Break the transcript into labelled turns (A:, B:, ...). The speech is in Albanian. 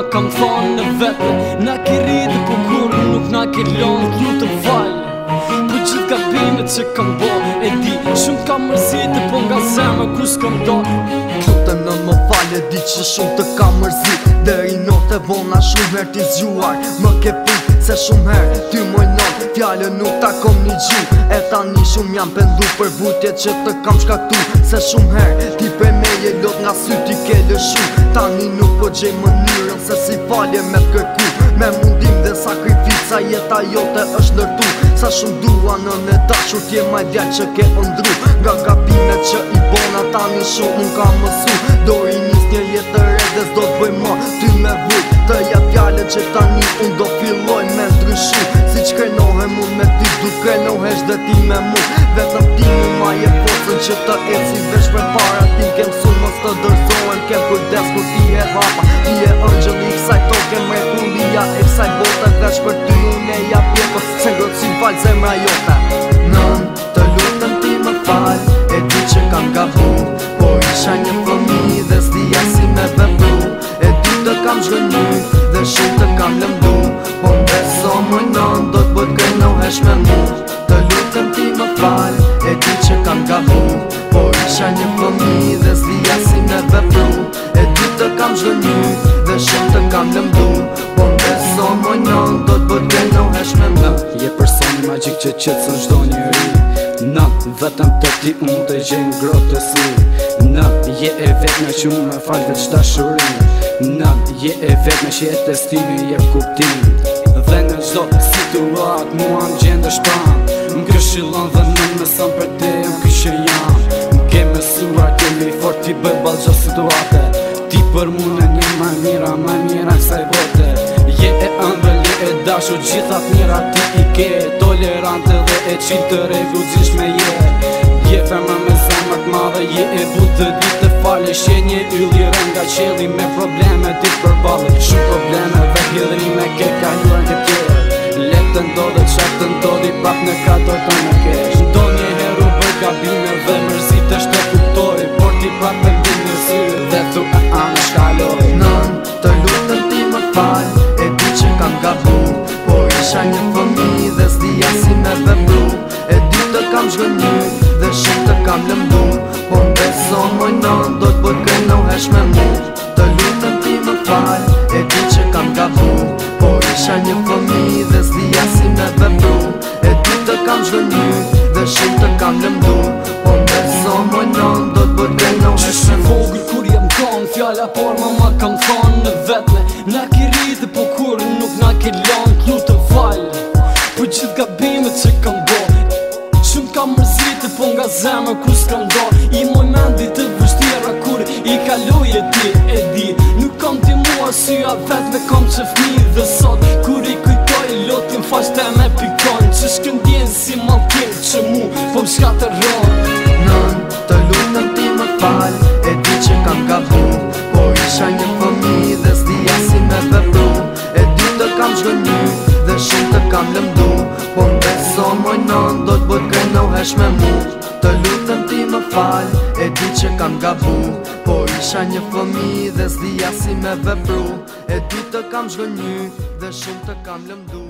A: ma kam thonë në vete. Na ki rritë po kur nuk na ki lonë t'lu të falë. Po gjithë gabimet që kam bo e di, shumë kam mërzite po nga zemë kus kam do.
B: Lutem në më falë, di që shumë të kam mërzit. Deri note vona shumë her t'i zgjuar. Më ke prit se shumë her ty moj not, fjallë nuk ta kom një gju. E tani shumë jam pendu për vujtje që të kam shkaktu. Se shumë her ti prej meje lot nga sy ti ke lëshu. Tani nuk po gjej mënyrën se si falje me kërku. Me mundim dhe sakrifica jeta jote është ndërtu. Sa shumë dua në në dashur t'je maj djallë që ke ëndru. Nga gabimet që i bona tani shumë unë kam mësu. Do i nis një jetë të re dhe s'do t'bëj ma ty me vujt. Të ja fjallë që tani unë do filloj me ndryshu. Si që krenohem unë me ty du krenohesh dhe ti me mu. Vetëm ti mu ma je fosën që të eci vesh për para. Ti kem su mës të dërzohem, kem kujdes kur ti e hapa. Ti e ëngjëll i kësaj toke mrekullia e kësaj bote. Vesh për ty unë e ja pjeko se ngrotësin falë zemra jote. Nën të lutem ti më falë, e di që kam gabu. Po isha një fëmi dhe s'dija si me vepru. E di të kam zhgënyu dhe shumë të kam lëmdu. Po beso më nën do t'bët krenohesh me mu. Të lutem ti më falë, e di që kam gabu. Po isha një fëmi dhe s'dija si me vepru. E di të kam zhgënyu dhe shumë të kam lëmdu. Po beso më nën do t'bët krenohesh me mu.
C: Je personi magjik që qëtësën çdo njeri. Nat, vetëm të ti unë të gjenë grotë të si. Nat, je e vetme që unë me falë veç dashurin. Nat, je e vetme që jetë stimi jep kuptim. Dhe në çdo situat mua më gjendë shpan. Më këshillon dhe në mësën për te më kështë jam. Më ke mësuar kemi fort t'i bëj balë gjo situate. Ti për mu në një ma mira kësaj bote. Je e ëndër, je e dashur, gjithat mira ti i ke. Tolerante dhe e qilë të regu gjish me je. Je femra me zemër t'madhe, je e butë dhe ditë të falesh. Je një yll i rënë nga qeli me probleme dit përballë. Shumë probleme dhe hidrime ke kaluar në tjere. Letë të ndodhe qatë të ndodhi prap në katër të në kesh. Do një heru bër gabime dhe mërzit është të kuptoj. Por ti prap me ndi një syrë dhe thu e anë shkaloj.
B: Nën të lutem ti më falë, e di që kam gabu. Po isha një fëmi dhe s'dija si me vepru. E di të kam zhgënyu dhe shumë të kam lëmdu. Po beso moj nën do t'bët krenohesh me mu. Të lutem ti më falë, e di që kam gabu. Po isha një fëmi dhe s'dija si me vepru. E di të kam zhgënyu dhe shumë të kam lëmdu. Po beso moj nën do t'bët krenohesh me mu.
A: Vogël kur jem tonë, fjalla por ma kam thonë në vetme. Na ki rritë po kur nuk na ki lonë t'lu të falë. Po gjithë gabimet që kam bo, shumë kam mërzite po nga zemër kur s'kam do. I moj mendi të vështira kur i kaloj e ti e di. Nuk kam ti mua syja vetme kam që fmi. Dhe sot kur i kujtoj lotin fashte me pikon. Që shkëndjen si malkin që mu po m'shka të ronë.
B: Nën të lutem ti më falë, e di që kam gabu. Po isha një fëmi dhe s'dija si me vepru. E di të kam zhgënyu dhe shumë të kam lëmdu. Po m'beso moj nën do t'bët krenohesh me mu. Të lutem ti më falë, e di që kam gabu. Po isha një fëmi dhe s'dija si me vepru. E di të kam zhgënyu dhe shumë të kam lëmdu.